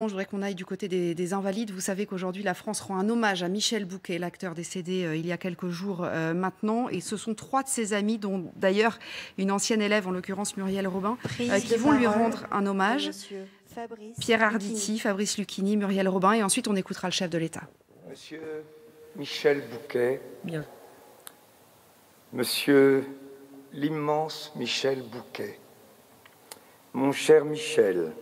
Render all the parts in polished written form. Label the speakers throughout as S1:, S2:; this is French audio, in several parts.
S1: Je voudrais qu'on aille du côté des Invalides. Vous savez qu'aujourd'hui, la France rend un hommage à Michel Bouquet, l'acteur décédé il y a quelques jours maintenant. Et ce sont 3 de ses amis, dont d'ailleurs une ancienne élève, en l'occurrence Muriel Robin, qui vont lui rendre un hommage. Pierre Arditi, Fabrice Lucchini, Muriel Robin. Et ensuite, on écoutera le chef de l'État.
S2: Monsieur Michel Bouquet.
S3: Bien.
S2: Monsieur l'immense Michel Bouquet. Mon cher Michel,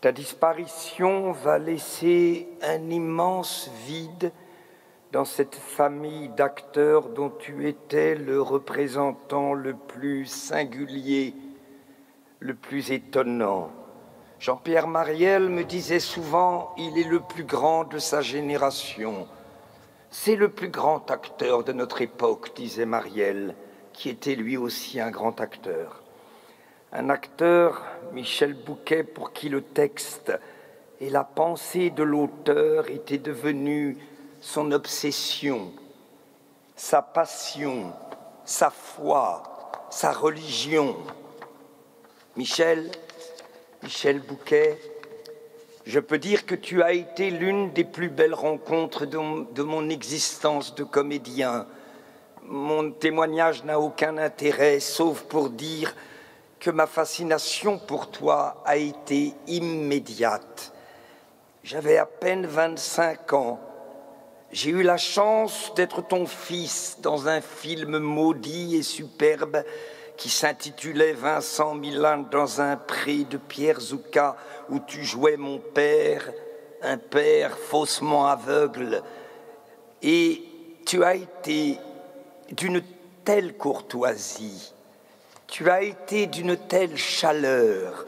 S2: ta disparition va laisser un immense vide dans cette famille d'acteurs dont tu étais le représentant le plus singulier, le plus étonnant. Jean-Pierre Marielle me disait souvent, il est le plus grand de sa génération. C'est le plus grand acteur de notre époque, disait Marielle, qui était lui aussi un grand acteur. Un acteur, Michel Bouquet, pour qui le texte et la pensée de l'auteur étaient devenus son obsession, sa passion, sa foi, sa religion. Michel Bouquet, je peux dire que tu as été l'une des plus belles rencontres de mon existence de comédien. Mon témoignage n'a aucun intérêt, sauf pour dire que ma fascination pour toi a été immédiate. J'avais à peine 25 ans. J'ai eu la chance d'être ton fils dans un film maudit et superbe qui s'intitulait Vincent Milan dans un pré de Pierre Zucca, où tu jouais mon père, un père faussement aveugle. Et tu as été d'une telle courtoisie, tu as été d'une telle chaleur,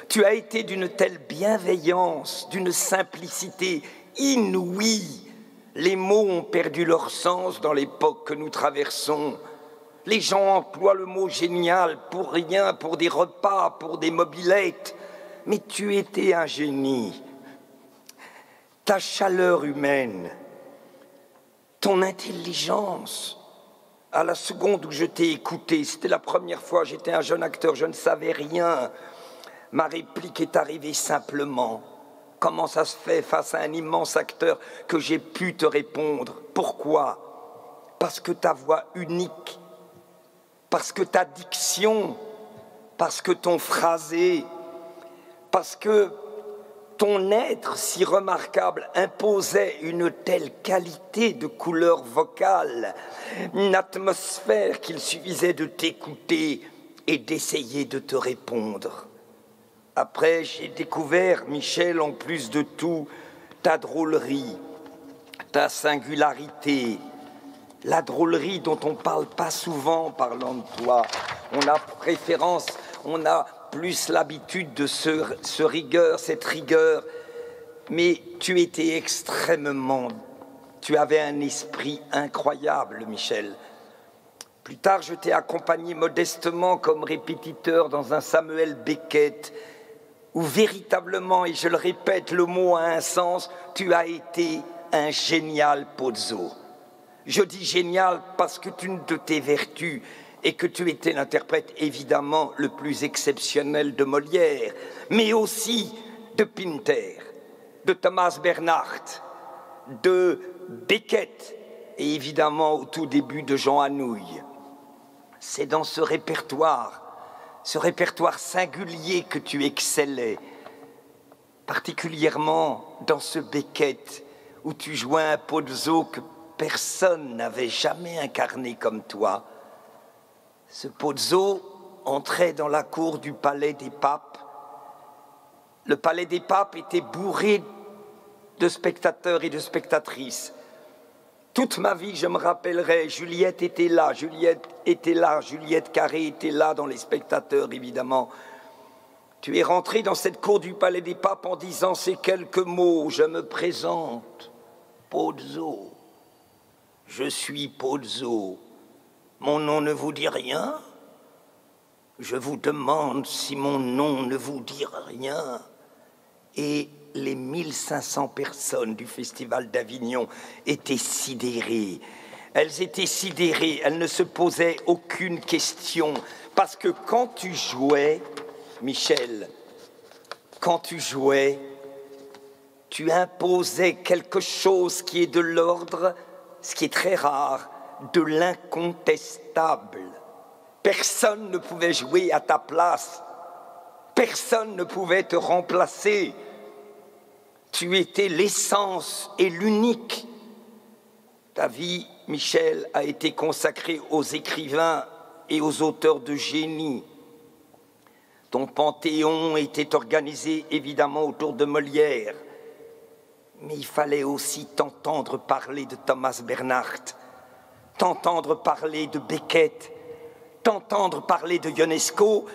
S2: tu as été d'une telle bienveillance, d'une simplicité inouïe. Les mots ont perdu leur sens dans l'époque que nous traversons. Les gens emploient le mot génial pour rien, pour des repas, pour des mobylettes. Mais tu étais un génie. Ta chaleur humaine, ton intelligence. À la seconde où je t'ai écouté, c'était la première fois, j'étais un jeune acteur, je ne savais rien. Ma réplique est arrivée simplement. Comment ça se fait face à un immense acteur que j'ai pu te répondre? Pourquoi? Parce que ta voix unique, parce que ta diction, parce que ton phrasé, parce que ton être si remarquable imposait une telle qualité de couleur vocale, une atmosphère qu'il suffisait de t'écouter et d'essayer de te répondre. Après, j'ai découvert, Michel, en plus de tout, ta drôlerie, ta singularité, la drôlerie dont on ne parle pas souvent en parlant de toi. On a préférence, on a plus l'habitude de cette rigueur, mais tu étais extrêmement, tu avais un esprit incroyable, Michel. Plus tard, je t'ai accompagné modestement comme répétiteur dans un Samuel Beckett, où véritablement, et je le répète, le mot a un sens, tu as été un génial Pozzo. Je dis génial parce que une de tes vertus et que tu étais l'interprète évidemment le plus exceptionnel de Molière, mais aussi de Pinter, de Thomas Bernhardt, de Beckett et évidemment au tout début de Jean Anouilh. C'est dans ce répertoire singulier que tu excellais, particulièrement dans ce Beckett où tu jouais un Pozzo que personne n'avait jamais incarné comme toi. Ce Pozzo entrait dans la cour du Palais des Papes. Le Palais des Papes était bourré de spectateurs et de spectatrices. Toute ma vie, je me rappellerai, Juliette était là, Juliette Carré était là dans les spectateurs, évidemment. Tu es rentré dans cette cour du Palais des Papes en disant ces quelques mots. Je me présente, Pozzo. Je suis Pozzo. Mon nom ne vous dit rien? Je vous demande si mon nom ne vous dit rien. Et les 1500 personnes du Festival d'Avignon étaient sidérées. Elles étaient sidérées, elles ne se posaient aucune question. Parce que quand tu jouais, Michel, quand tu jouais, tu imposais quelque chose qui est de l'ordre, ce qui est très rare, de l'incontestable. Personne ne pouvait jouer à ta place. Personne ne pouvait te remplacer. Tu étais l'essence et l'unique. Ta vie, Michel, a été consacrée aux écrivains et aux auteurs de génie. Ton panthéon était organisé évidemment autour de Molière. Mais il fallait aussi t'entendre parler de Thomas Bernhardt, t'entendre parler de Beckett, t'entendre parler de Ionesco.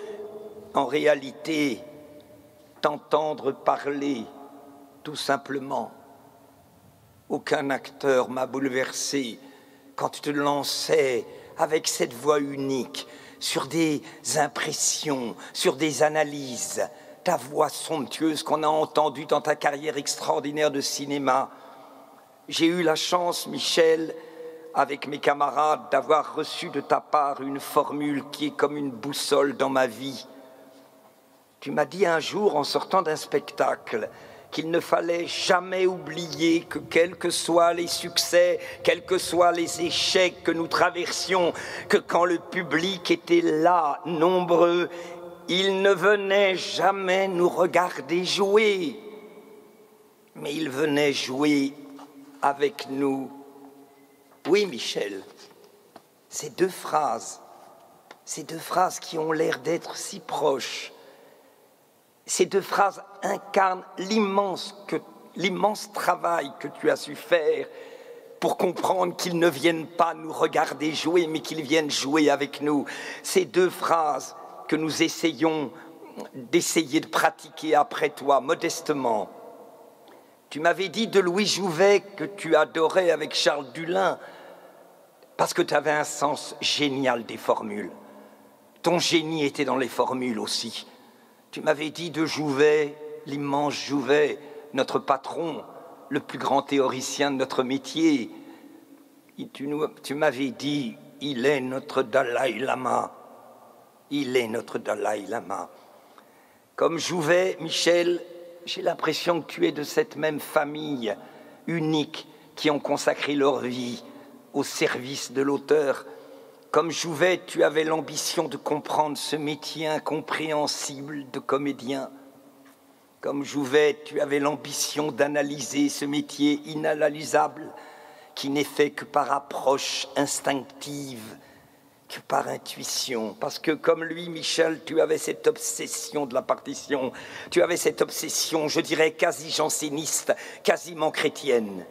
S2: En réalité, t'entendre parler, tout simplement. Aucun acteur m'a bouleversé quand tu te lançais avec cette voix unique sur des impressions, sur des analyses. Ta voix somptueuse qu'on a entendue dans ta carrière extraordinaire de cinéma. J'ai eu la chance, Michel, avec mes camarades, d'avoir reçu de ta part une formule qui est comme une boussole dans ma vie. Tu m'as dit un jour, en sortant d'un spectacle, qu'il ne fallait jamais oublier que quels que soient les succès, quels que soient les échecs que nous traversions, que quand le public était là, nombreux, il ne venait jamais nous regarder jouer, mais il venait jouer avec nous. Oui, Michel, ces deux phrases qui ont l'air d'être si proches, ces deux phrases incarnent l'immense travail que tu as su faire pour comprendre qu'ils ne viennent pas nous regarder jouer, mais qu'ils viennent jouer avec nous. Ces deux phrases que nous essayons de pratiquer après toi, modestement. Tu m'avais dit de Louis Jouvet que tu adorais avec Charles Dullin, parce que tu avais un sens génial des formules. Ton génie était dans les formules aussi. Tu m'avais dit de Jouvet, l'immense Jouvet, notre patron, le plus grand théoricien de notre métier. Tu m'avais dit, il est notre Dalai Lama. Il est notre Dalai Lama. Comme Jouvet, Michel, j'ai l'impression que tu es de cette même famille unique qui ont consacré leur vie au service de l'auteur. Comme Jouvet, tu avais l'ambition de comprendre ce métier incompréhensible de comédien. Comme Jouvet, tu avais l'ambition d'analyser ce métier inanalysable qui n'est fait que par approche instinctive, que par intuition. Parce que comme lui, Michel, tu avais cette obsession de la partition, tu avais cette obsession, je dirais, quasi janséniste, quasiment chrétienne,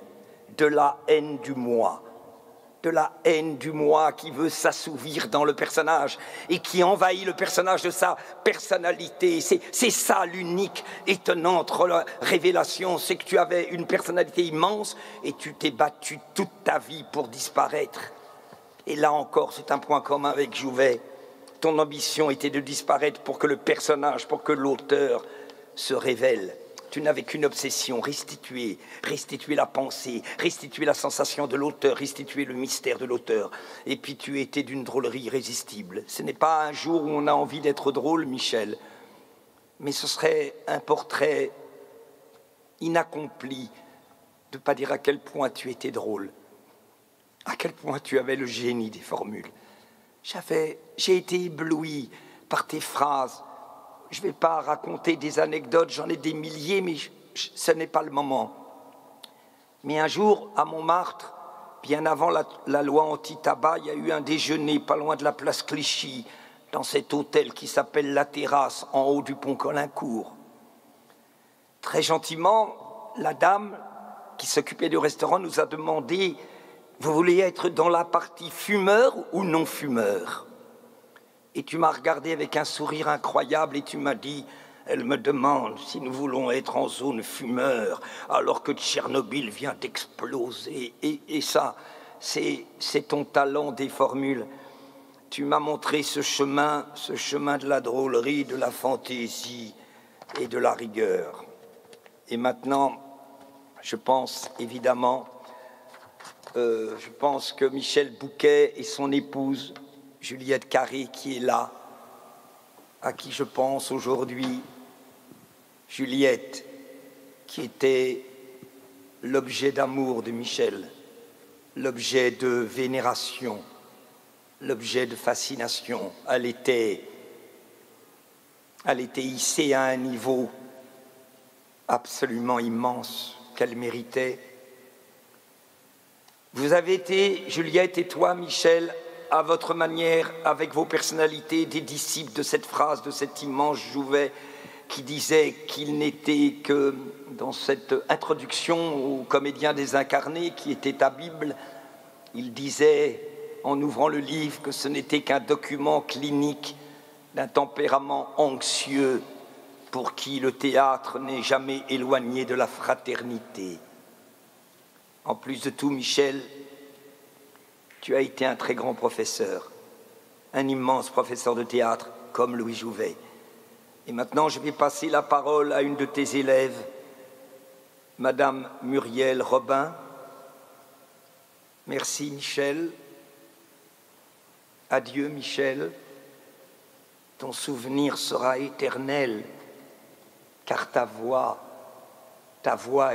S2: de la haine du moi. De la haine du moi qui veut s'assouvir dans le personnage et qui envahit le personnage de sa personnalité. C'est ça l'unique étonnante révélation, c'est que tu avais une personnalité immense et tu t'es battu toute ta vie pour disparaître. Et là encore, c'est un point commun avec Jouvet. Ton ambition était de disparaître pour que le personnage, pour que l'auteur se révèle. Tu n'avais qu'une obsession, restituer la pensée, restituer la sensation de l'auteur, restituer le mystère de l'auteur. Et puis tu étais d'une drôlerie irrésistible. Ce n'est pas un jour où on a envie d'être drôle, Michel, mais ce serait un portrait inaccompli de ne pas dire à quel point tu étais drôle, à quel point tu avais le génie des formules. J'ai été ébloui par tes phrases. Je ne vais pas raconter des anecdotes, j'en ai des milliers, mais ce n'est pas le moment. Mais un jour, à Montmartre, bien avant la loi anti-tabac, il y a eu un déjeuner pas loin de la place Clichy, dans cet hôtel qui s'appelle La Terrasse, en haut du pont Caulaincourt. Très gentiment, la dame qui s'occupait du restaurant nous a demandé « Vous voulez être dans la partie fumeur ou non fumeur ?» Et tu m'as regardé avec un sourire incroyable et tu m'as dit « Elle me demande si nous voulons être en zone fumeur alors que Tchernobyl vient d'exploser. » Et ça, c'est ton talent des formules. Tu m'as montré ce chemin de la drôlerie, de la fantaisie et de la rigueur. Et maintenant, je pense évidemment, que Michel Bouquet et son épouse, Juliette Carré, qui est là, à qui je pense aujourd'hui. Juliette, qui était l'objet d'amour de Michel, l'objet de vénération, l'objet de fascination. Elle était hissée à un niveau absolument immense qu'elle méritait. Vous avez été, Juliette et toi, Michel, à votre manière, avec vos personnalités, des disciples de cette phrase, de cet immense Jouvet, qui disait qu'il n'était que, dans cette introduction aux comédiens désincarnés, qui était ta Bible, il disait, en ouvrant le livre, que ce n'était qu'un document clinique d'un tempérament anxieux pour qui le théâtre n'est jamais éloigné de la fraternité. En plus de tout, Michel, tu as été un très grand professeur, un immense professeur de théâtre comme Louis Jouvet. Et maintenant, je vais passer la parole à une de tes élèves, Madame Muriel Robin. Merci, Michel. Adieu, Michel. Ton souvenir sera éternel, car ta voix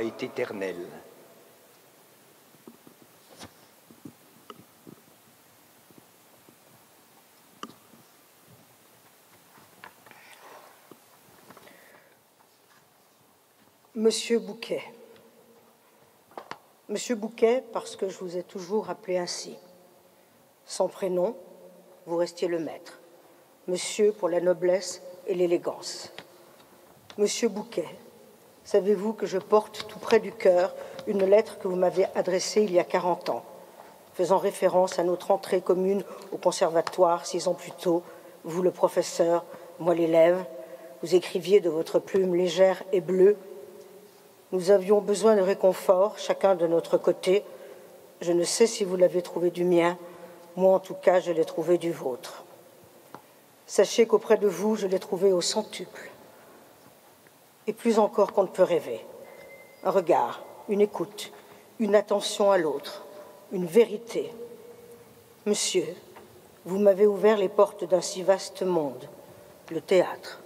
S2: est éternelle.
S3: Monsieur Bouquet. Monsieur Bouquet, parce que je vous ai toujours appelé ainsi. Sans prénom, vous restiez le maître. Monsieur pour la noblesse et l'élégance. Monsieur Bouquet, savez-vous que je porte tout près du cœur une lettre que vous m'avez adressée il y a 40 ans, faisant référence à notre entrée commune au conservatoire 6 ans plus tôt, vous le professeur, moi l'élève, vous écriviez de votre plume légère et bleue: nous avions besoin de réconfort, chacun de notre côté. Je ne sais si vous l'avez trouvé du mien, moi en tout cas je l'ai trouvé du vôtre. Sachez qu'auprès de vous, je l'ai trouvé au centuple. Et plus encore qu'on ne peut rêver. Un regard, une écoute, une attention à l'autre, une vérité. Monsieur, vous m'avez ouvert les portes d'un si vaste monde, le théâtre.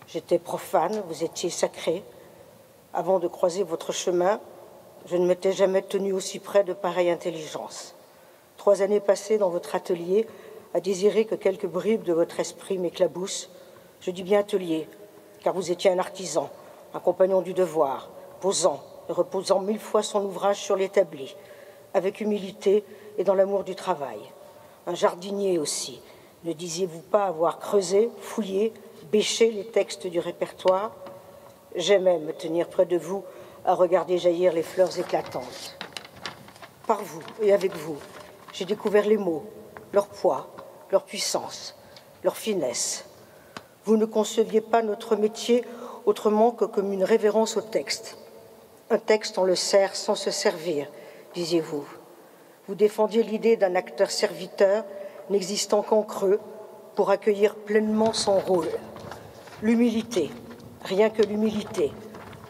S3: J'étais profane, vous étiez sacré. Avant de croiser votre chemin, je ne m'étais jamais tenu aussi près de pareille intelligence. 3 années passées dans votre atelier à désirer que quelques bribes de votre esprit m'éclaboussent. Je dis bien atelier, car vous étiez un artisan, un compagnon du devoir, posant et reposant 1000 fois son ouvrage sur l'établi, avec humilité et dans l'amour du travail. Un jardinier aussi, ne disiez-vous pas avoir creusé, fouillé, bêché les textes du répertoire? J'aimais me tenir près de vous à regarder jaillir les fleurs éclatantes. Par vous et avec vous, j'ai découvert les mots, leur poids, leur puissance, leur finesse. Vous ne conceviez pas notre métier autrement que comme une révérence au texte. Un texte, on le sert sans se servir, disiez-vous. Vous défendiez l'idée d'un acteur-serviteur n'existant qu'en creux pour accueillir pleinement son rôle. L'humilité, rien que l'humilité,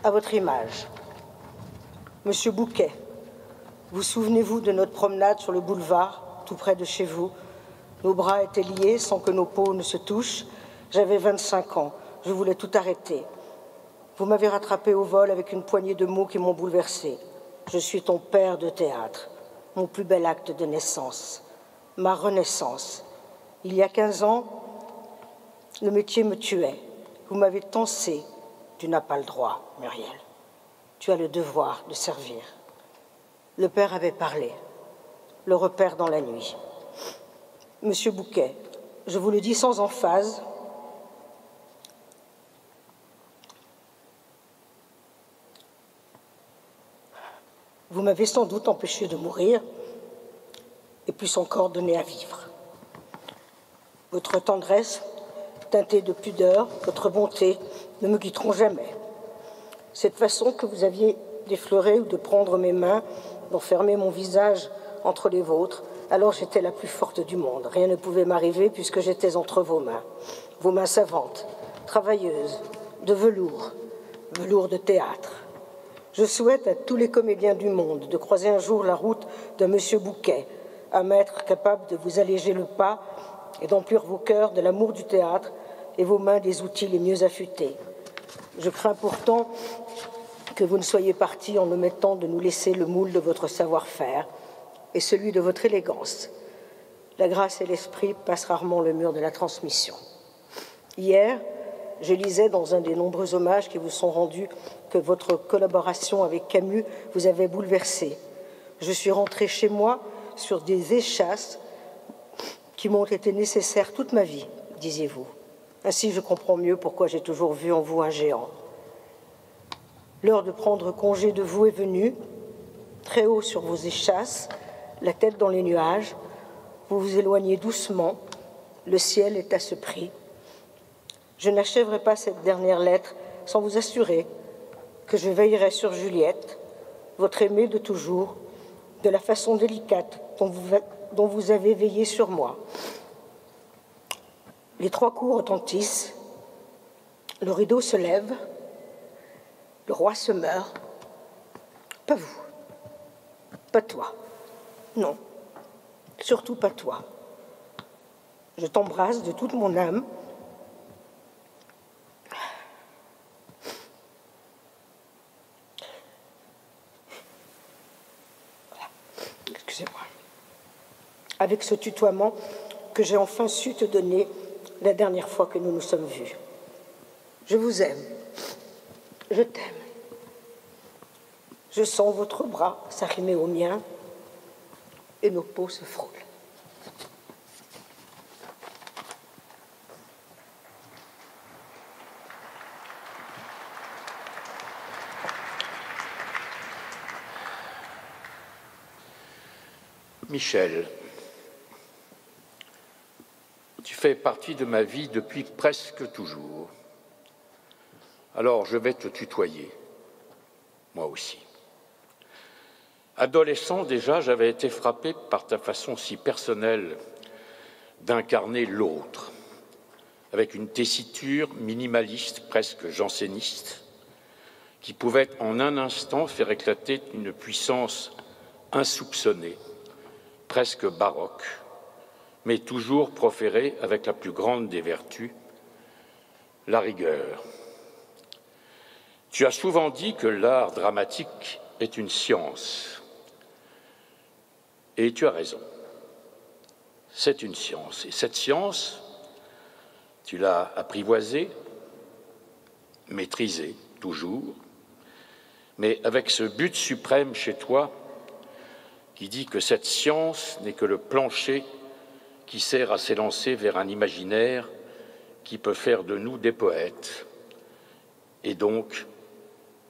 S3: à votre image. Monsieur Bouquet, vous souvenez-vous de notre promenade sur le boulevard, tout près de chez vous? Nos bras étaient liés sans que nos peaux ne se touchent. J'avais 25 ans, je voulais tout arrêter. Vous m'avez rattrapé au vol avec une poignée de mots qui m'ont bouleversé. Je suis ton père de théâtre, mon plus bel acte de naissance, ma renaissance. Il y a 15 ans, le métier me tuait. Vous m'avez tensé. Tu n'as pas le droit, Muriel. Tu as le devoir de servir. Le père avait parlé. Le repère dans la nuit. Monsieur Bouquet, je vous le dis sans emphase, vous m'avez sans doute empêché de mourir et plus encore donné à vivre. Votre tendresse, teintée de pudeur, votre bonté ne me quitteront jamais. Cette façon que vous aviez d'effleurer ou de prendre mes mains, d'enfermer mon visage entre les vôtres, alors j'étais la plus forte du monde. Rien ne pouvait m'arriver puisque j'étais entre vos mains savantes, travailleuses, de velours de théâtre. Je souhaite à tous les comédiens du monde de croiser un jour la route de Monsieur Bouquet, un maître capable de vous alléger le pas et d'emplir vos cœurs de l'amour du théâtre et vos mains des outils les mieux affûtés. Je crains pourtant que vous ne soyez partis en omettant de nous laisser le moule de votre savoir-faire et celui de votre élégance. La grâce et l'esprit passent rarement le mur de la transmission. Hier, je lisais dans un des nombreux hommages qui vous sont rendus que votre collaboration avec Camus vous avait bouleversé. Je suis rentrée chez moi sur des échasses qui m'ont été nécessaires toute ma vie, disiez-vous. Ainsi, je comprends mieux pourquoi j'ai toujours vu en vous un géant. L'heure de prendre congé de vous est venue. Très haut sur vos échasses, la tête dans les nuages, vous vous éloignez doucement. Le ciel est à ce prix. Je n'achèverai pas cette dernière lettre sans vous assurer que je veillerai sur Juliette, votre aimée de toujours, de la façon délicate dont vous avez veillé sur moi. Les 3 coups retentissent, le rideau se lève, le roi se meurt. Pas vous, pas toi, non, surtout pas toi. Je t'embrasse de toute mon âme. Excusez-moi. Avec ce tutoiement que j'ai enfin su te donner la dernière fois que nous nous sommes vus. Je vous aime. Je t'aime. Je sens votre bras s'arrimer au mien et nos peaux se frôlent.
S4: Michel, tu fais partie de ma vie depuis presque toujours. Alors je vais te tutoyer, moi aussi. Adolescent déjà, j'avais été frappé par ta façon si personnelle d'incarner l'autre, avec une tessiture minimaliste, presque janséniste, qui pouvait en un instant faire éclater une puissance insoupçonnée, presque baroque, mais toujours proférée avec la plus grande des vertus, la rigueur. Tu as souvent dit que l'art dramatique est une science. Et tu as raison. C'est une science. Et cette science, tu l'as apprivoisée, maîtrisée, toujours, mais avec ce but suprême chez toi qui dit que cette science n'est que le plancher qui sert à s'élancer vers un imaginaire qui peut faire de nous des poètes et donc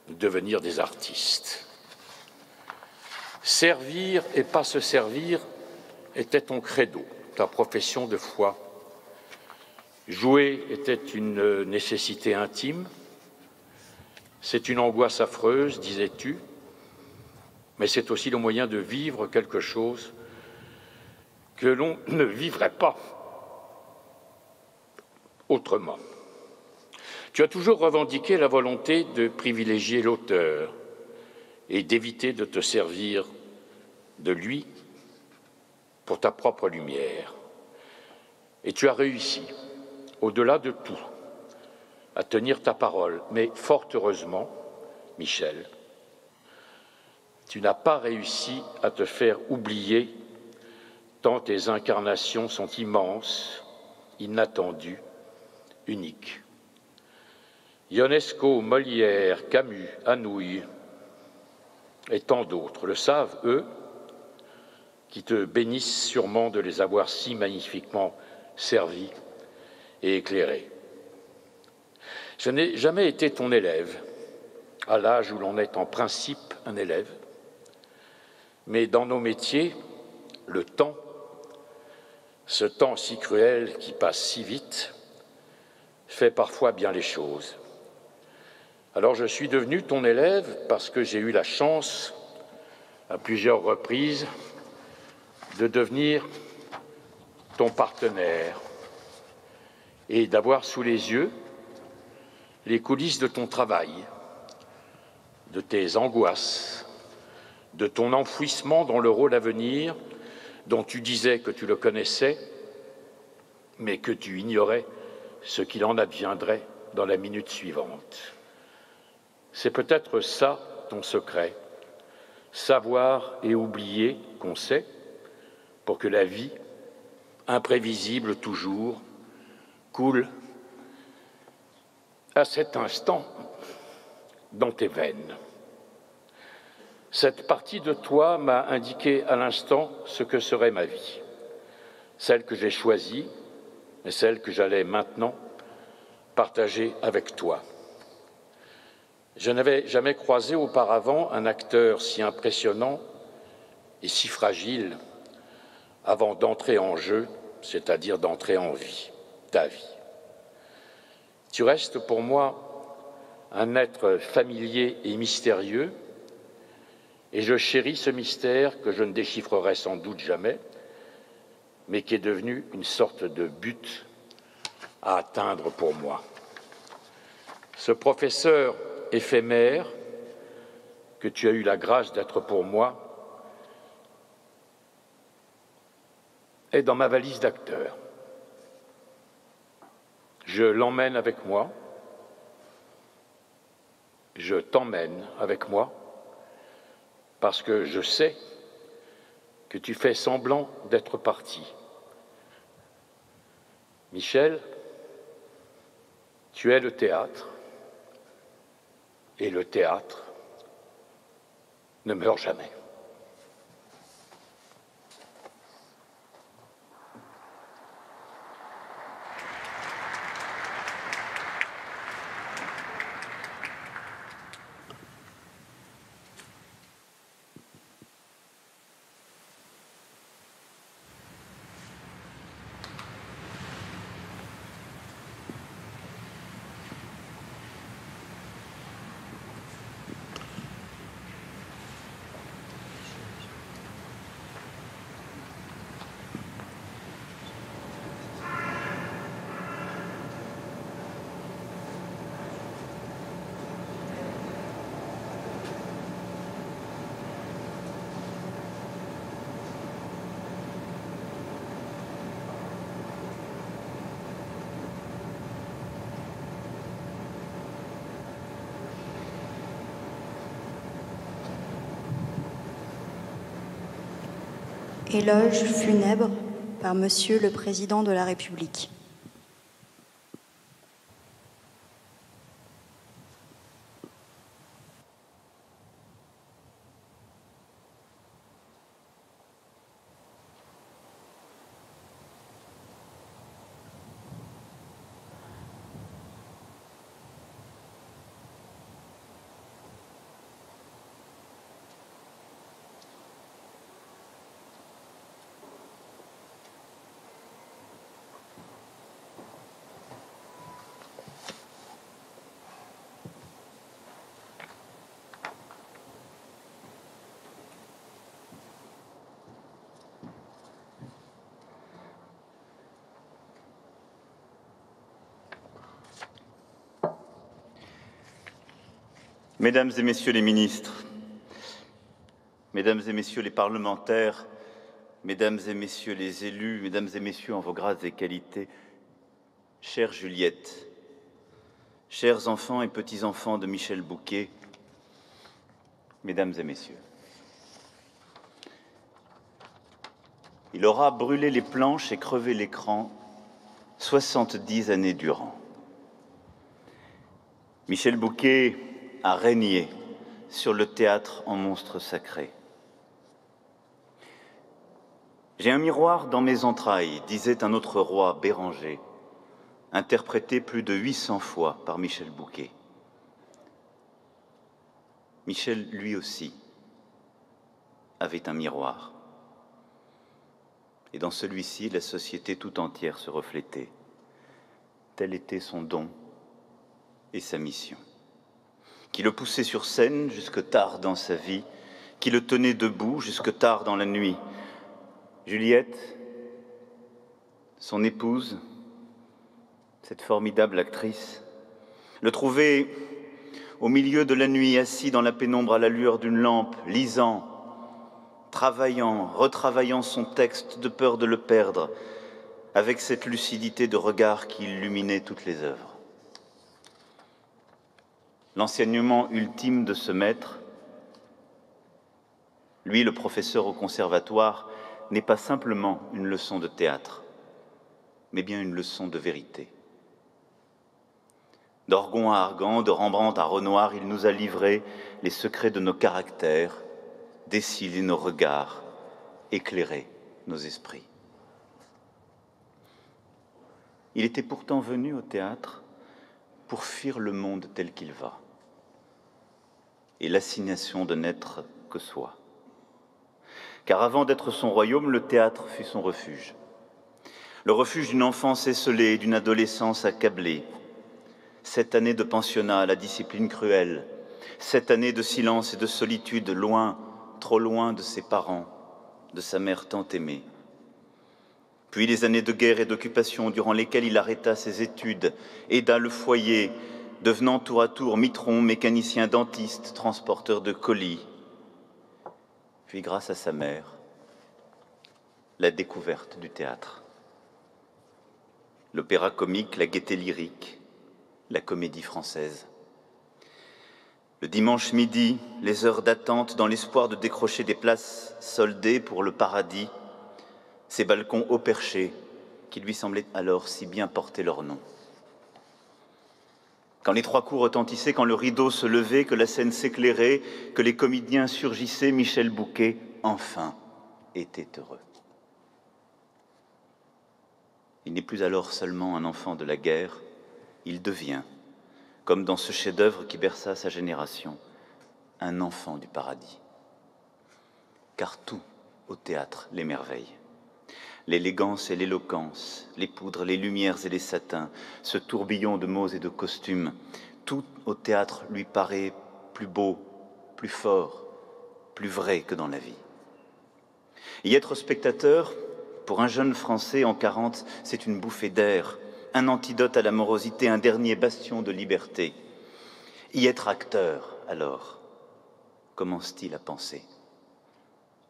S4: devenir des artistes. Servir et pas se servir était ton credo, ta profession de foi. Jouer était une nécessité intime. C'est une angoisse affreuse, disais-tu, mais c'est aussi le moyen de vivre quelque chose que l'on ne vivrait pas autrement. Tu as toujours revendiqué la volonté de privilégier l'auteur et d'éviter de te servir de lui pour ta propre lumière. Et tu as réussi, au-delà de tout, à tenir ta parole. Mais fort heureusement, Michel, tu n'as pas réussi à te faire oublier tant tes incarnations sont immenses, inattendues, uniques. Ionesco, Molière, Camus, Anouilh et tant d'autres le savent, eux, qui te bénissent sûrement de les avoir si magnifiquement servis et éclairés. Je n'ai jamais été ton élève, à l'âge où l'on est en principe un élève, mais dans nos métiers, le temps, ce temps si cruel qui passe si vite, fait parfois bien les choses. Alors je suis devenu ton élève parce que j'ai eu la chance, à plusieurs reprises, de devenir ton partenaire et d'avoir sous les yeux les coulisses de ton travail, de tes angoisses, de ton enfouissement dans le rôle à venir dont tu disais que tu le connaissais, mais que tu ignorais ce qu'il en adviendrait dans la minute suivante. C'est peut-être ça ton secret, savoir et oublier qu'on sait, pour que la vie, imprévisible toujours, coule à cet instant dans tes veines. Cette partie de toi m'a indiqué à l'instant ce que serait ma vie, celle que j'ai choisie et celle que j'allais maintenant partager avec toi. Je n'avais jamais croisé auparavant un acteur si impressionnant et si fragile avant d'entrer en jeu, c'est-à-dire d'entrer en vie, ta vie. Tu restes pour moi un être familier et mystérieux, et je chéris ce mystère que je ne déchiffrerai sans doute jamais, mais qui est devenu une sorte de but à atteindre pour moi. Ce professeur éphémère que tu as eu la grâce d'être pour moi est dans ma valise d'acteur. Je l'emmène avec moi, je t'emmène avec moi, parce que je sais que tu fais semblant d'être parti. Michel, tu es le théâtre, et le théâtre ne meurt jamais.
S5: Éloge funèbre par Monsieur le Président de la République.
S6: Mesdames et Messieurs les ministres, Mesdames et Messieurs les parlementaires, Mesdames et Messieurs les élus, Mesdames et Messieurs en vos grades et qualités, chère Juliette, chers enfants et petits-enfants de Michel Bouquet, Mesdames et Messieurs, il aura brûlé les planches et crevé l'écran 70 années durant. Michel Bouquet a régné sur le théâtre en monstre sacré. J'ai un miroir dans mes entrailles, disait un autre roi, Béranger, interprété plus de 800 fois par Michel Bouquet. Michel, lui aussi, avait un miroir. Et dans celui-ci, la société tout entière se reflétait. Tel était son don et sa mission, qui le poussait sur scène jusque tard dans sa vie, qui le tenait debout jusque tard dans la nuit. Juliette, son épouse, cette formidable actrice, le trouvait au milieu de la nuit, assis dans la pénombre à la lueur d'une lampe, lisant, travaillant, retravaillant son texte de peur de le perdre, avec cette lucidité de regard qui illuminait toutes les œuvres. l'enseignement ultime de ce maître, lui, le professeur au conservatoire, n'est pas simplement une leçon de théâtre, mais bien une leçon de vérité. D'Orgon à Argan, de Rembrandt à Renoir, il nous a livré les secrets de nos caractères, décilé nos regards, éclairé nos esprits. Il était pourtant venu au théâtre pour fuir le monde tel qu'il va et l'assignation de n'être que soi. Car avant d'être son royaume, le théâtre fut son refuge. Le refuge d'une enfance esselée, d'une adolescence accablée. 7 années de pensionnat à la discipline cruelle, 7 années de silence et de solitude, loin, trop loin de ses parents, de sa mère tant aimée. Puis les années de guerre et d'occupation durant lesquelles il arrêta ses études, aida le foyer, devenant tour à tour mitron, mécanicien dentiste, transporteur de colis. Puis grâce à sa mère, la découverte du théâtre. L'opéra comique, la gaieté lyrique, la comédie française. Le dimanche midi, les heures d'attente dans l'espoir de décrocher des places soldées pour le paradis, ces balcons haut perchés qui lui semblaient alors si bien porter leur nom. Quand les 3 coups retentissaient, quand le rideau se levait, que la scène s'éclairait, que les comédiens surgissaient, Michel Bouquet, enfin, était heureux. Il n'est plus alors seulement un enfant de la guerre, il devient, comme dans ce chef-d'œuvre qui berça sa génération, un enfant du paradis. Car tout au théâtre l'émerveille. L'élégance et l'éloquence, les poudres, les lumières et les satins, ce tourbillon de mots et de costumes, tout au théâtre lui paraît plus beau, plus fort, plus vrai que dans la vie. Y être spectateur, pour un jeune Français en 40, c'est une bouffée d'air, un antidote à la morosité, un dernier bastion de liberté. Y être acteur, alors, commence-t-il à penser?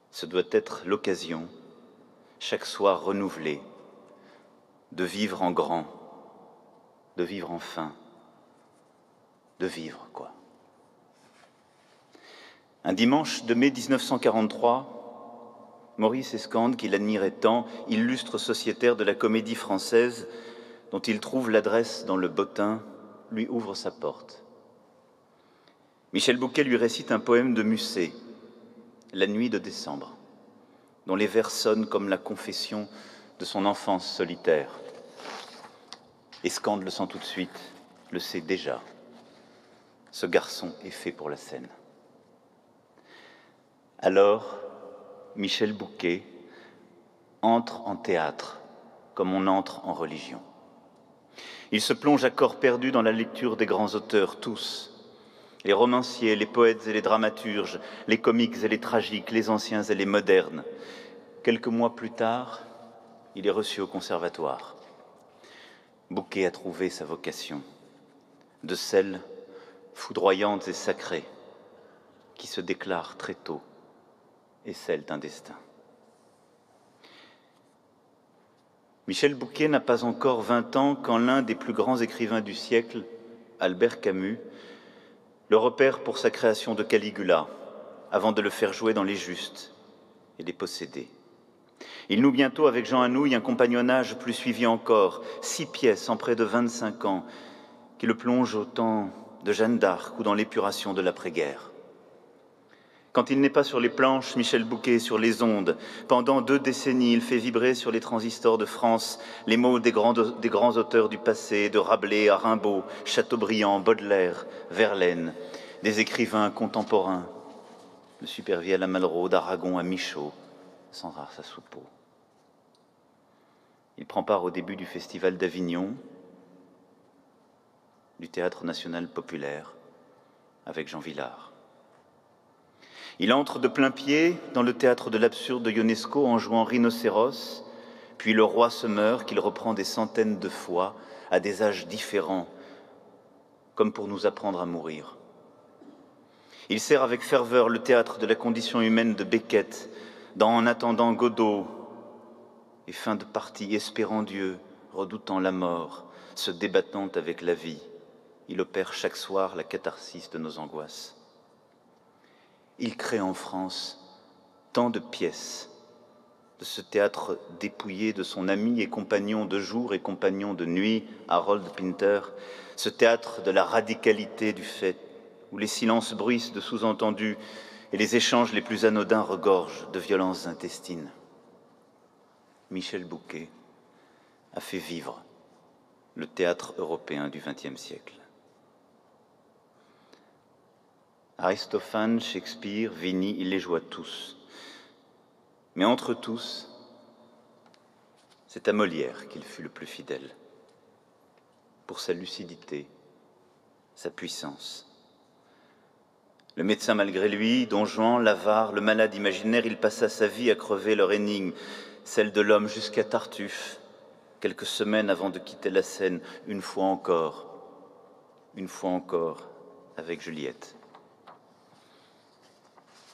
S6: Ce doit être l'occasion, chaque soir renouvelée, de vivre en grand, de vivre enfin, de vivre, quoi. Un dimanche de mai 1943, Maurice Escande, qui l'admirait tant, illustre sociétaire de la comédie française, dont il trouve l'adresse dans le bottin, lui ouvre sa porte. Michel Bouquet lui récite un poème de Musset, La nuit de décembre, dont les vers sonnent comme la confession de son enfance solitaire. Escande le sent tout de suite, le sait déjà. Ce garçon est fait pour la scène. Alors, Michel Bouquet entre en théâtre comme on entre en religion. Il se plonge à corps perdu dans la lecture des grands auteurs, tous, les romanciers, les poètes et les dramaturges, les comiques et les tragiques, les anciens et les modernes. Quelques mois plus tard, il est reçu au conservatoire. Bouquet a trouvé sa vocation, de celles foudroyantes et sacrées qui se déclarent très tôt, et celle d'un destin. Michel Bouquet n'a pas encore 20 ans quand l'un des plus grands écrivains du siècle, Albert Camus, le repère pour sa création de Caligula, avant de le faire jouer dans Les Justes et Les Possédés. Il noue bientôt avec Jean Anouilh un compagnonnage plus suivi encore, 6 pièces en près de 25 ans, qui le plongent au temps de Jeanne d'Arc ou dans l'épuration de l'après-guerre. Quand il n'est pas sur les planches, Michel Bouquet est sur les ondes. Pendant 2 décennies, il fait vibrer sur les transistors de France les mots des grands auteurs du passé, de Rabelais à Rimbaud, Chateaubriand, Baudelaire, Verlaine, des écrivains contemporains, de Supervielle à Malraux, d'Aragon à Michaud, Sandra Sassoupeau. Il prend part au début du Festival d'Avignon, du Théâtre national populaire, avec Jean Vilar. Il entre de plein pied dans le théâtre de l'absurde de Ionesco en jouant Rhinocéros, puis Le Roi se meurt, qu'il reprend des centaines de fois, à des âges différents, comme pour nous apprendre à mourir. Il sert avec ferveur le théâtre de la condition humaine de Beckett, dans En attendant Godot, et fin de partie, espérant Dieu, redoutant la mort, se débattant avec la vie, il opère chaque soir la catharsis de nos angoisses. Il crée en France tant de pièces, de ce théâtre dépouillé de son ami et compagnon de jour et compagnon de nuit, Harold Pinter, ce théâtre de la radicalité du fait, où les silences bruissent de sous-entendus et les échanges les plus anodins regorgent de violences intestines. Michel Bouquet a fait vivre le théâtre européen du XXe siècle. Aristophane, Shakespeare, Vigny, il les joua tous. Mais entre tous, c'est à Molière qu'il fut le plus fidèle, pour sa lucidité, sa puissance. Le médecin malgré lui, Don Juan, l'avare, le malade imaginaire, il passa sa vie à crever leur énigme, celle de l'homme jusqu'à Tartuffe, quelques semaines avant de quitter la scène, une fois encore, avec Juliette.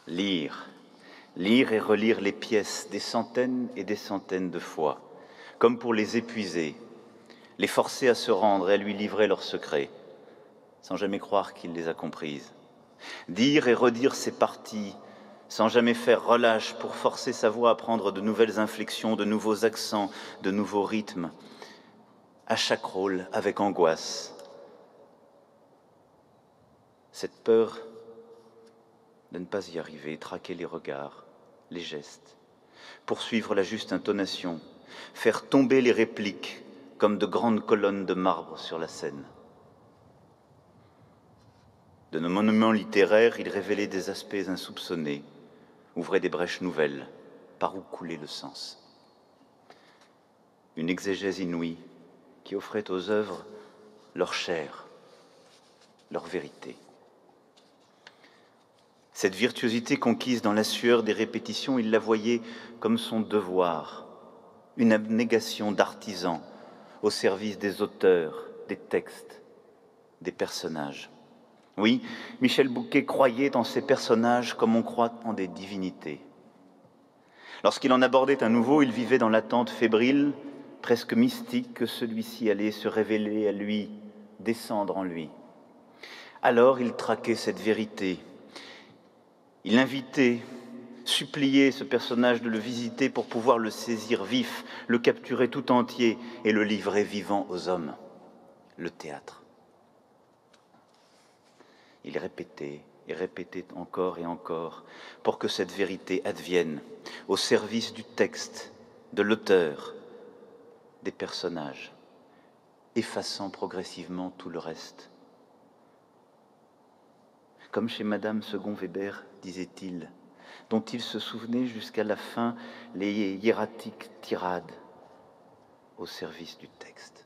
S6: Lire et relire les pièces des centaines et des centaines de fois, comme pour les épuiser, les forcer à se rendre et à lui livrer leurs secrets, sans jamais croire qu'il les a comprises. Dire et redire ses parties, sans jamais faire relâche pour forcer sa voix à prendre de nouvelles inflexions, de nouveaux accents, de nouveaux rythmes, à chaque rôle avec angoisse. Cette peur de ne pas y arriver, traquer les regards, les gestes, poursuivre la juste intonation, faire tomber les répliques comme de grandes colonnes de marbre sur la scène. De nos monuments littéraires, il révélait des aspects insoupçonnés, ouvrait des brèches nouvelles, par où coulait le sens. Une exégèse inouïe qui offrait aux œuvres leur chair, leur vérité. Cette virtuosité conquise dans la sueur des répétitions, il la voyait comme son devoir, une abnégation d'artisan au service des auteurs, des textes, des personnages. Oui, Michel Bouquet croyait en ces personnages comme on croit en des divinités. Lorsqu'il en abordait un nouveau, il vivait dans l'attente fébrile, presque mystique, que celui-ci allait se révéler à lui, descendre en lui. Alors il traquait cette vérité. Il invitait, suppliait ce personnage de le visiter pour pouvoir le saisir vif, le capturer tout entier et le livrer vivant aux hommes. Le théâtre. Il répétait et répétait encore et encore pour que cette vérité advienne au service du texte, de l'auteur, des personnages, effaçant progressivement tout le reste. Comme chez Madame Segon-Weber, disait-il, dont il se souvenait jusqu'à la fin les hiératiques tirades au service du texte.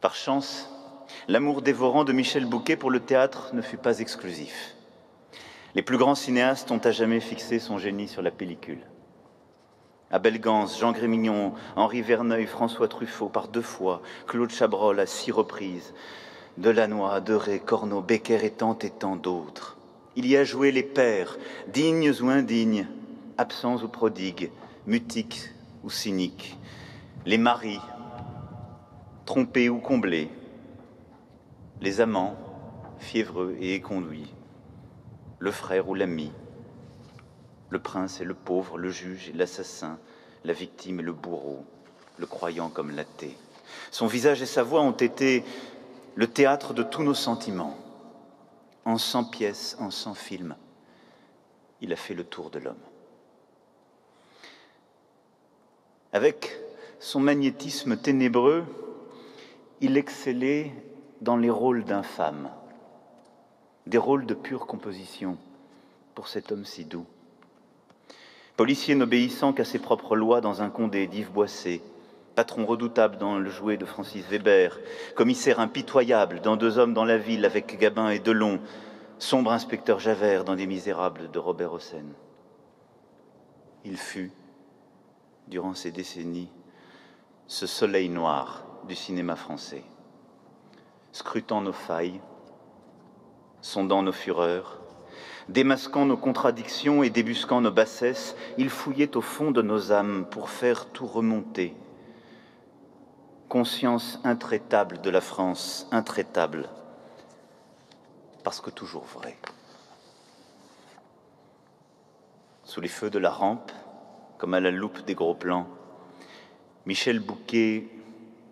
S6: Par chance, l'amour dévorant de Michel Bouquet pour le théâtre ne fut pas exclusif. Les plus grands cinéastes ont à jamais fixé son génie sur la pellicule. Abel Gans, Jean Grémignon, Henri Verneuil, François Truffaut par 2 fois, Claude Chabrol à 6 reprises, Delannoy, Deray, Corneau, Becker et tant d'autres. Il y a joué les pères, dignes ou indignes, absents ou prodigues, mutiques ou cyniques, les maris, trompés ou comblés, les amants, fiévreux et éconduits, le frère ou l'ami, le prince et le pauvre, le juge et l'assassin, la victime et le bourreau, le croyant comme l'athée. Son visage et sa voix ont été le théâtre de tous nos sentiments. En 100 pièces, en 100 films, il a fait le tour de l'homme. Avec son magnétisme ténébreux, il excellait dans les rôles d'infâme, des rôles de pure composition pour cet homme si doux. Policier n'obéissant qu'à ses propres lois dans Un Condé d'Yves Boisset, patron redoutable dans Le Jouet de Francis Weber, commissaire impitoyable dans 2 hommes dans la ville avec Gabin et Delon, sombre inspecteur Javert dans Des Misérables de Robert Hossein. Il fut, durant ces décennies, ce soleil noir du cinéma français, scrutant nos failles, sondant nos fureurs, démasquant nos contradictions et débusquant nos bassesses, il fouillait au fond de nos âmes pour faire tout remonter, conscience intraitable de la France, intraitable, parce que toujours vrai. Sous les feux de la rampe, comme à la loupe des gros plans, Michel Bouquet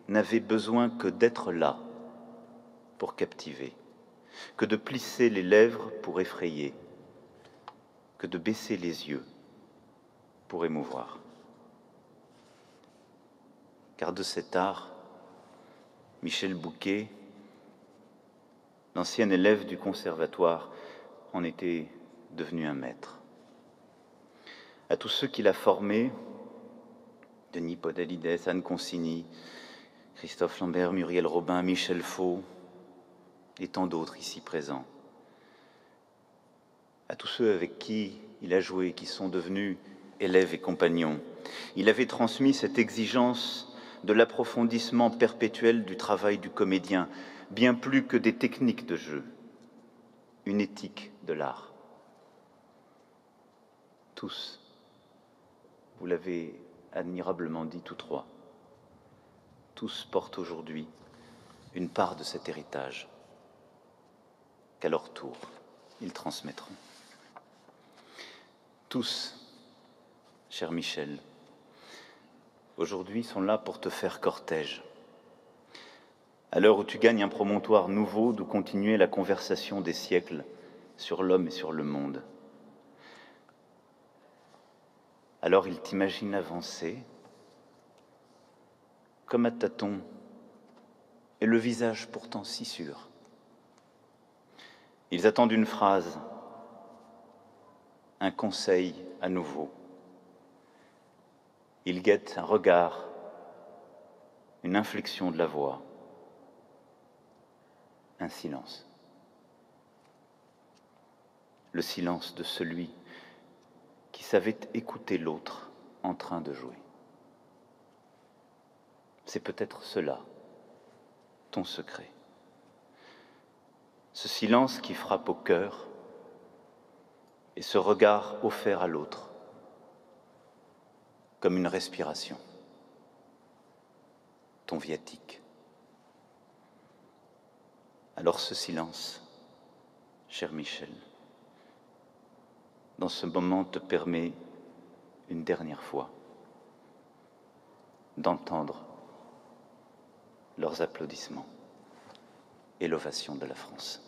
S6: n'avait besoin que d'être là pour captiver, que de plisser les lèvres pour effrayer, que de baisser les yeux pour émouvoir. Car de cet art, Michel Bouquet, l'ancien élève du conservatoire, en était devenu un maître. À tous ceux qu'il a formés, Denis Podalides, Anne Consigny, Christophe Lambert, Muriel Robin, Michel Faux, et tant d'autres ici présents. À tous ceux avec qui il a joué, qui sont devenus élèves et compagnons, il avait transmis cette exigence de l'approfondissement perpétuel du travail du comédien, bien plus que des techniques de jeu, une éthique de l'art. Tous, vous l'avez admirablement dit tous trois, tous portent aujourd'hui une part de cet héritage qu'à leur tour, ils transmettront. Tous, cher Michel, aujourd'hui sont là pour te faire cortège. À l'heure où tu gagnes un promontoire nouveau d'où continuer la conversation des siècles sur l'homme et sur le monde. Alors ils t'imaginent avancer, comme à tâtons, et le visage pourtant si sûr. Ils attendent une phrase, un conseil à nouveau. Ils guettent un regard, une inflexion de la voix, un silence. Le silence de celui qui savait écouter l'autre en train de jouer. C'est peut-être cela, ton secret. Ce silence qui frappe au cœur et ce regard offert à l'autre, comme une respiration, ton viatique. Alors ce silence, cher Michel, dans ce moment te permet une dernière fois d'entendre leurs applaudissements et l'ovation de la France.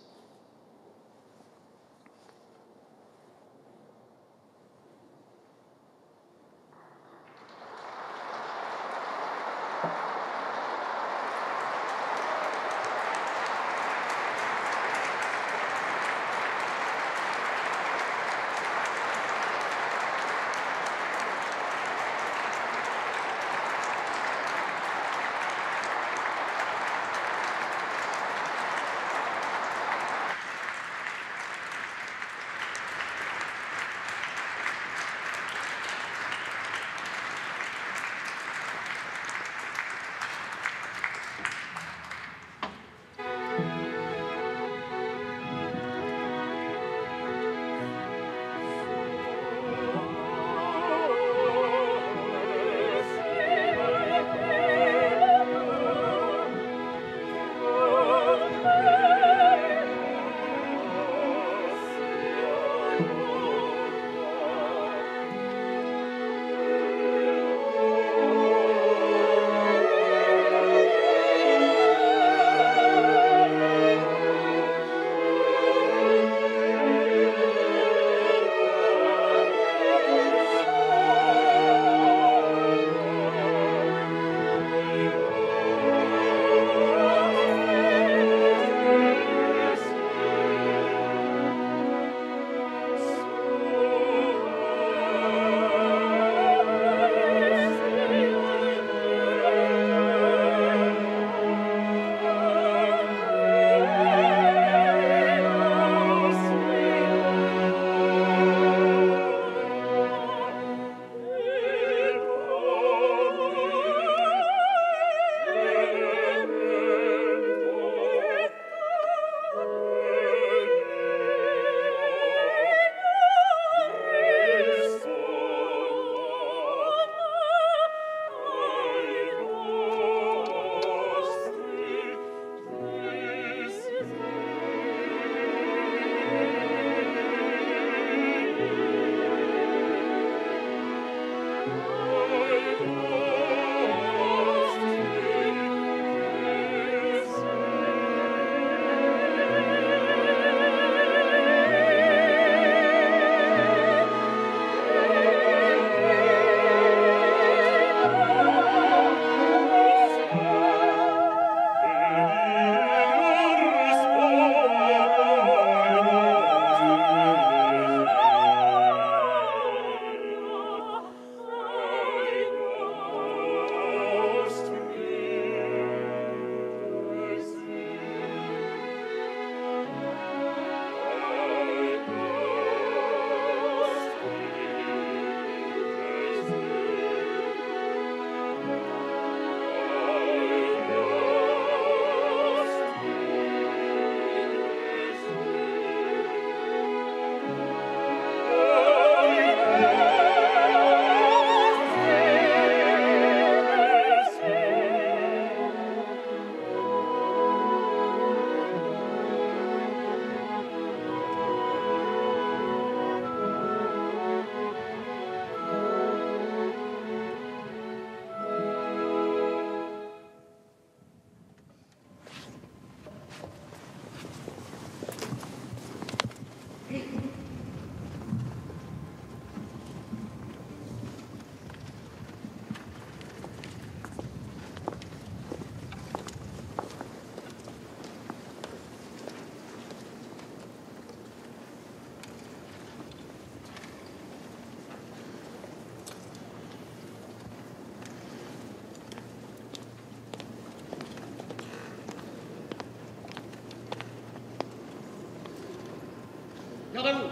S7: Garde à vous.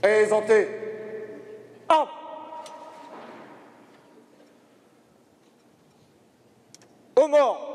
S8: Présentez. Armes. Aux morts.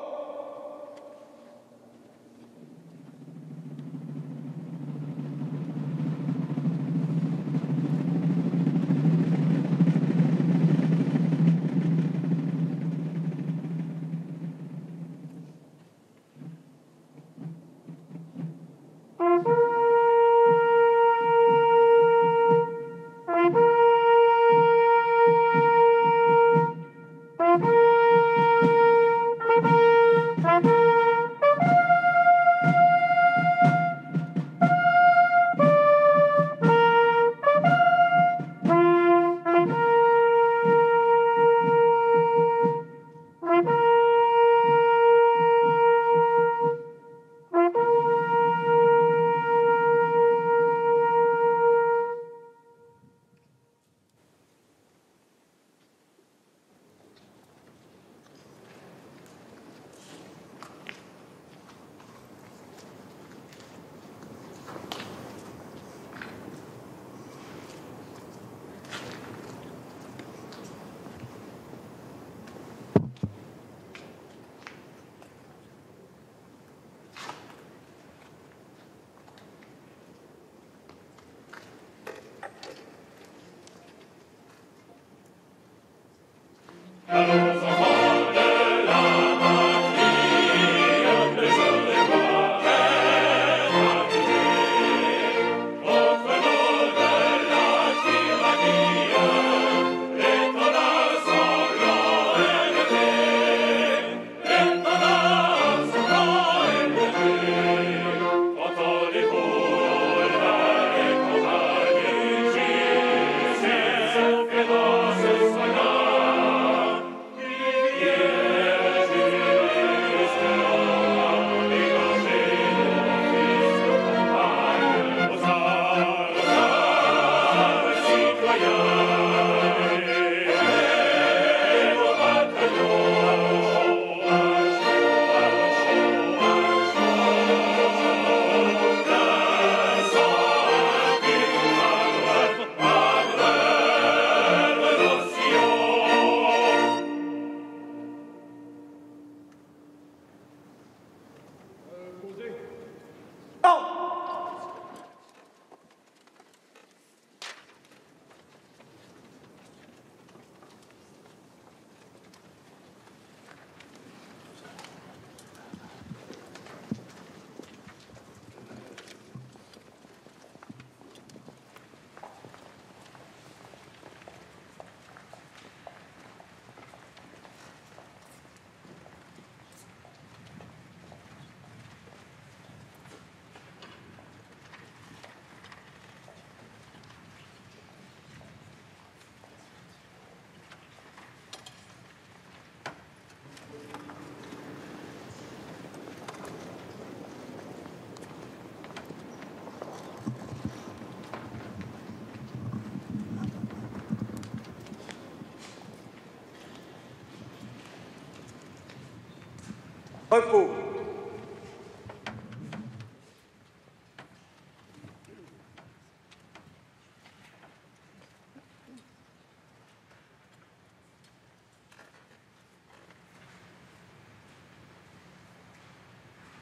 S8: Repos.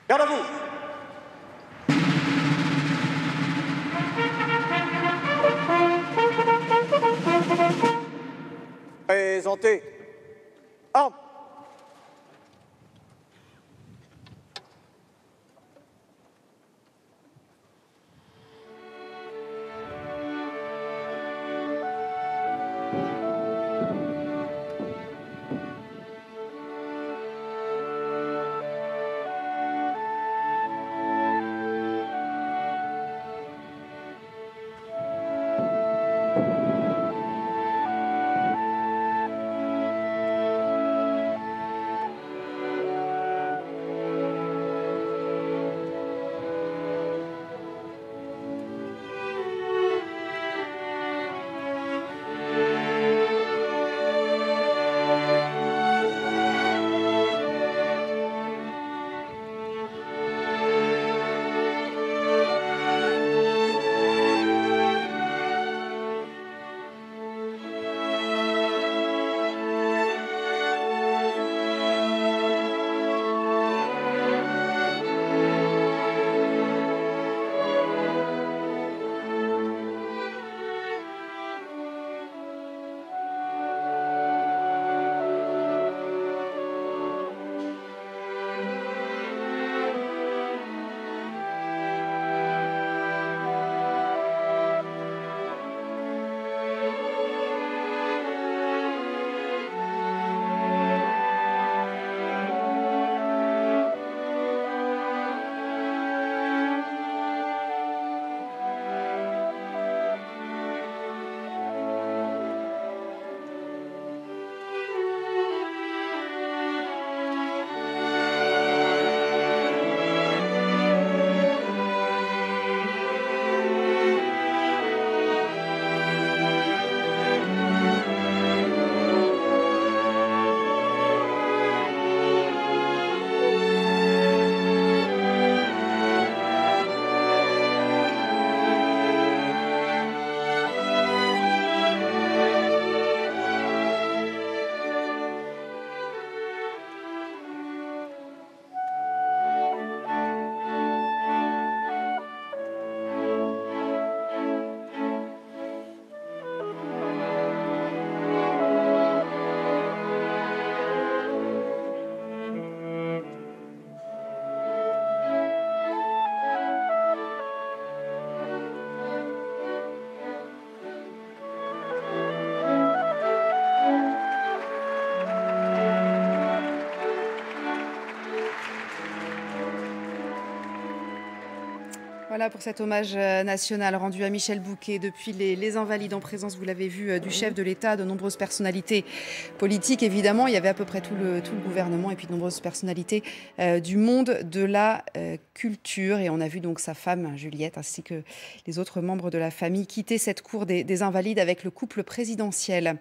S8: Garde à vous. Présentez. Armes.
S1: Voilà pour cet hommage national rendu à Michel Bouquet depuis les Invalides, en présence, vous l'avez vu, du chef de l'État, de nombreuses personnalités politiques. Évidemment, il y avait à peu près tout le gouvernement et puis de nombreuses personnalités du monde de la culture. Et on a vu donc sa femme, Juliette, ainsi que les autres membres de la famille quitter cette cour des Invalides avec le couple présidentiel.